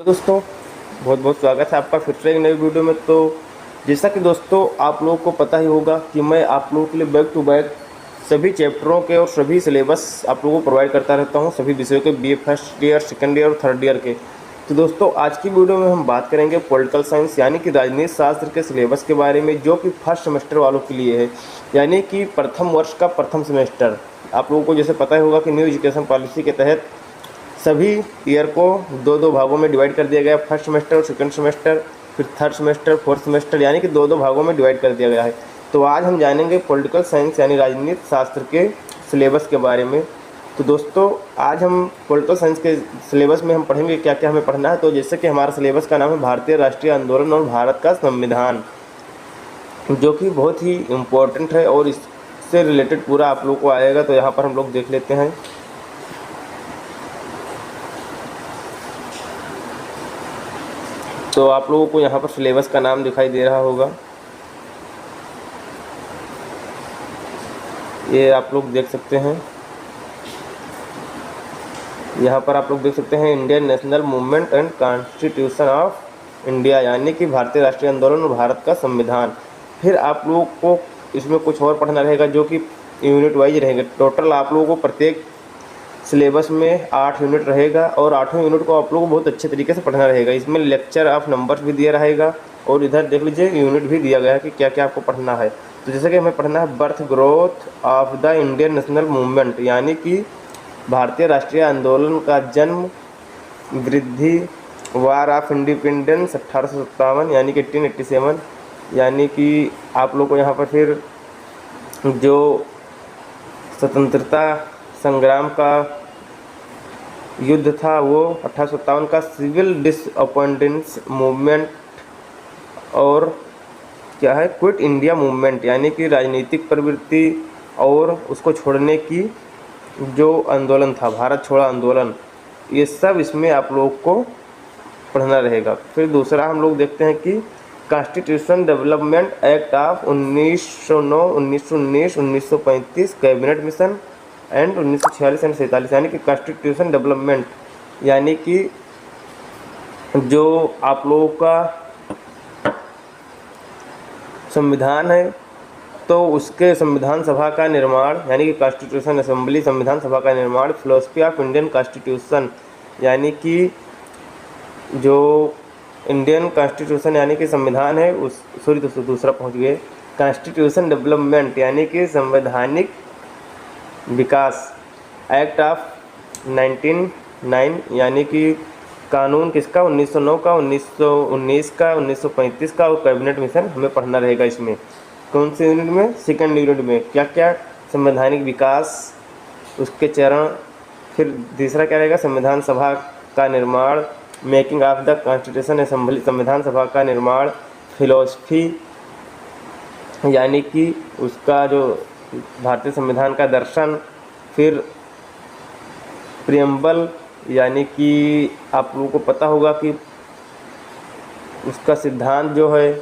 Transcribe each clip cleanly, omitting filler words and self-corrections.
तो दोस्तों बहुत बहुत स्वागत है आपका फिर से एक नई वीडियो में। तो जैसा कि दोस्तों आप लोगों को पता ही होगा कि मैं आप लोगों के लिए बैक टू बैक सभी चैप्टरों के और सभी सिलेबस आप लोगों को प्रोवाइड करता रहता हूं, सभी विषयों के BA first year, second year और थर्ड ईयर के। तो दोस्तों आज की वीडियो में हम बात करेंगे पॉलिटिकल साइंस यानी कि राजनीति शास्त्र के सिलेबस के बारे में, जो कि फर्स्ट सेमेस्टर वालों के लिए है, यानी कि प्रथम वर्ष का प्रथम सेमेस्टर। आप लोगों को जैसे पता ही होगा कि न्यू एजुकेशन पॉलिसी के तहत सभी ईयर को दो दो भागों में डिवाइड कर दिया गया, फर्स्ट सेमेस्टर और सेकंड सेमेस्टर, फिर थर्ड सेमेस्टर, फोर्थ सेमेस्टर, यानी कि दो दो भागों में डिवाइड कर दिया गया है। तो आज हम जानेंगे पॉलिटिकल साइंस यानी राजनीति शास्त्र के सिलेबस के बारे में। तो दोस्तों आज हम पॉलिटिकल साइंस के सिलेबस में हम पढ़ेंगे क्या क्या हमें पढ़ना है। तो जैसे कि हमारा सिलेबस का नाम है भारतीय राष्ट्रीय आंदोलन और भारत का संविधान, जो कि बहुत ही इम्पोर्टेंट है और इससे रिलेटेड पूरा आप लोग को आएगा। तो यहाँ पर हम लोग देख लेते हैं। तो आप लोगों को यहाँ पर सिलेबस का नाम दिखाई दे रहा होगा, ये आप लोग देख सकते हैं। यहाँ पर आप लोग देख सकते हैं Indian national movement and constitution of India, यानी कि भारतीय राष्ट्रीय आंदोलन और भारत का संविधान। फिर आप लोगों को इसमें कुछ और पढ़ना रहेगा, जो कि यूनिट वाइज रहेगा। टोटल आप लोगों को प्रत्येक सिलेबस में 8 यूनिट रहेगा और 8वें यूनिट को आप लोगों को बहुत अच्छे तरीके से पढ़ना रहेगा। इसमें लेक्चर ऑफ नंबर्स भी दिया रहेगा और इधर देख लीजिए यूनिट भी दिया गया है कि क्या क्या आपको पढ़ना है। तो जैसे कि हमें पढ़ना है birth growth of the Indian national movement, यानी कि भारतीय राष्ट्रीय आंदोलन का जन्म, वृद्धि, वार ऑफ इंडिपेंडेंस 1857 यानी कि 1887, यानी कि आप लोग को यहाँ पर फिर जो स्वतंत्रता संग्राम का युद्ध था वो 1857 का, सिविल डिसअपॉइंटेंस मूवमेंट, और क्या है क्विट इंडिया मूवमेंट, यानी कि राजनीतिक प्रवृत्ति और उसको छोड़ने की जो आंदोलन था, भारत छोड़ो आंदोलन, ये सब इसमें आप लोग को पढ़ना रहेगा। फिर दूसरा हम लोग देखते हैं कि constitution development act of 1909, 1919, 1935, cabinet mission and 1946 and 47, यानी कि कॉन्स्टिट्यूशन डेवलपमेंट, यानी कि जो आप लोगों का संविधान है तो उसके संविधान सभा का निर्माण, यानी कि कॉन्स्टिट्यूशन असेंबली, संविधान सभा का निर्माण, फिलोसफी ऑफ इंडियन कॉन्स्टिट्यूशन, यानी कि जो इंडियन कॉन्स्टिट्यूशन यानी कि संविधान है उस दूसरा पहुंच गए। कॉन्स्टिट्यूशन डेवलपमेंट यानी कि संवैधानिक विकास, एक्ट ऑफ 1909 यानी कि कानून किसका, 1909 का, 1919 का, 1935 का, और कैबिनेट मिशन हमें पढ़ना रहेगा। इसमें कौन से यूनिट में, सेकंड यूनिट में, क्या क्या संवैधानिक विकास, उसके चरण। फिर तीसरा क्या रहेगा, संविधान सभा का निर्माण, making of the constitution assembly, संविधान सभा का निर्माण, फिलोसफी यानी कि उसका जो भारतीय संविधान का दर्शन, फिर प्रियम्बल यानी कि आप लोगों को पता होगा कि उसका सिद्धांत जो है,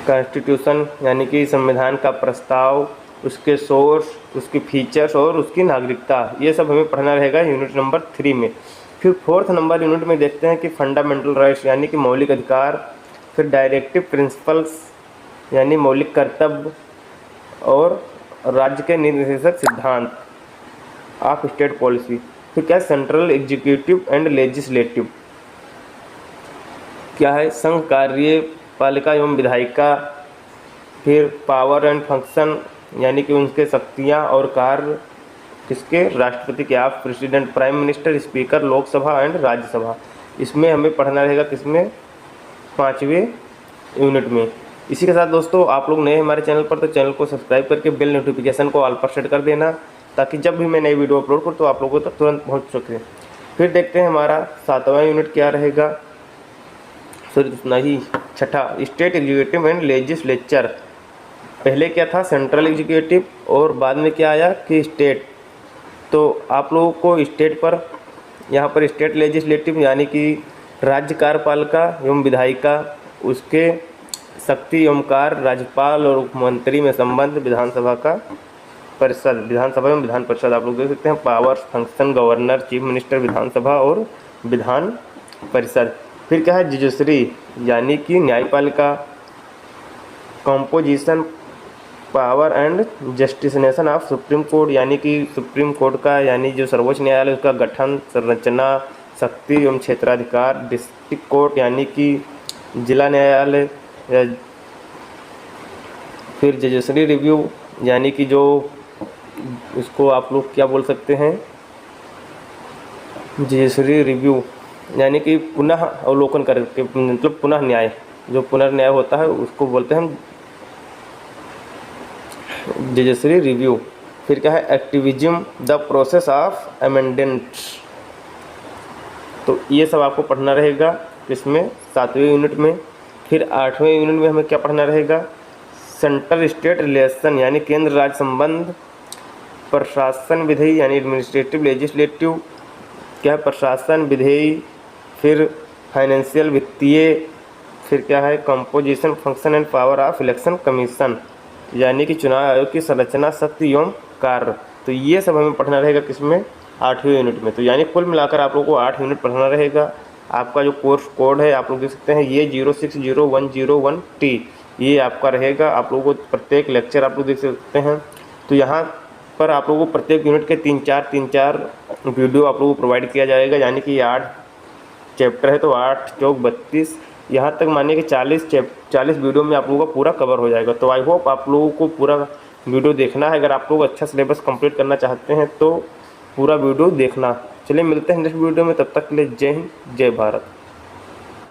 कॉन्स्टिट्यूशन यानी कि संविधान का प्रस्ताव, उसके सोर्स, उसके फीचर्स और उसकी नागरिकता, ये सब हमें पढ़ना रहेगा यूनिट नंबर 3 में। फिर फोर्थ नंबर यूनिट में देखते हैं कि फंडामेंटल राइट्स यानी कि मौलिक अधिकार, फिर डायरेक्टिव प्रिंसिपल्स यानी मौलिक कर्तव्य, और राज्य के निर्देशक सिद्धांत ऑफ स्टेट पॉलिसी। फिर क्या, सेंट्रल एग्जीक्यूटिव एंड लेजिस्लेटिव, क्या है संघ कार्यपालिका एवं विधायिका, फिर पावर एंड फंक्शन यानी कि उनके शक्तियाँ और कार्य किसके, राष्ट्रपति के, आप president, prime minister, speaker, Lok Sabha and Rajya Sabha. इसमें हमें पढ़ना रहेगा किसमें, 5वें यूनिट में। इसी के साथ दोस्तों आप लोग नए हमारे चैनल पर तो चैनल को सब्सक्राइब करके बेल नोटिफिकेशन को ऑल पर सेट कर देना, ताकि जब भी मैं नई वीडियो अपलोड करूँ तो आप लोगों तक तुरंत पहुँच सके। फिर देखते हैं हमारा 7वां यूनिट क्या रहेगा, नहीं 6ठा, स्टेट एग्जीक्यूटिव एंड लेजिस्लेचर। पहले क्या था, सेंट्रल एग्जीक्यूटिव, और बाद में क्या आया कि स्टेट। तो आप लोगों को स्टेट पर, यहाँ पर स्टेट लेजिस्लेटिव यानी कि राज्य कार्यपालिका एवं विधायिका, उसके शक्ति एवं कार्य, राज्यपाल और मुख्यमंत्री में संबंध, विधानसभा का परिषद, विधानसभा एवं विधान परिषद आप लोग देख सकते हैं। Power, function, governor, chief minister, Vidhan Sabha और विधान परिषद। फिर क्या है, जुडिशरी यानी कि न्यायपालिका। Composition, power and jurisdiction of supreme court यानी कि सुप्रीम कोर्ट का यानी जो सर्वोच्च न्यायालय उसका गठन, संरचना, शक्ति एवं क्षेत्राधिकार। डिस्ट्रिक्ट कोर्ट यानी कि जिला न्यायालय। फिर जुडिशरी रिव्यू यानी कि जो इसको आप लोग क्या बोल सकते हैं, जुडिशरी रिव्यू यानी कि पुनः अवलोकन करके, मतलब पुनः न्याय, जो पुनर्न्याय होता है उसको बोलते हैं जुडिशरी रिव्यू। फिर क्या है, activism, the process of amendments. तो ये सब आपको पढ़ना रहेगा इसमें 7वें यूनिट में। फिर 8वें यूनिट में हमें क्या पढ़ना रहेगा, सेंट्रल स्टेट रिलेशन यानी केंद्र राज्य संबंध। प्रशासन विधेयी यानी एडमिनिस्ट्रेटिव लेजिस्लेटिव, क्या है, प्रशासन विधेयी। फिर फाइनेंशियल, वित्तीय। फिर क्या है, composition, function and power of election commission यानी कि चुनाव आयोग की संरचना, शक्ति एवं कार्य। तो ये सब हमें पढ़ना रहेगा किसमें, 8वें यूनिट में। तो यानी कुल मिलाकर आप लोगों को 8 यूनिट पढ़ना रहेगा। आपका जो कोर्स कोड है आप लोग देख सकते हैं, ये 060101T ये आपका रहेगा। आप लोगों को प्रत्येक लेक्चर आप लोग देख सकते हैं। तो यहाँ पर आप लोगों को प्रत्येक यूनिट के 3-4 वीडियो आप लोगों को प्रोवाइड किया जाएगा। यानी कि 8 चैप्टर है तो 8 चौक 32, यहाँ तक मानिए कि 40 वीडियो में आप लोगों का पूरा कवर हो जाएगा। तो आई होप आप लोगों को पूरा वीडियो देखना है। अगर आप लोग अच्छा सिलेबस कंप्लीट करना चाहते हैं तो पूरा वीडियो देखना। चलिए मिलते हैं नेक्स्ट वीडियो में, तब तक के लिए जय हिंद, जय भारत।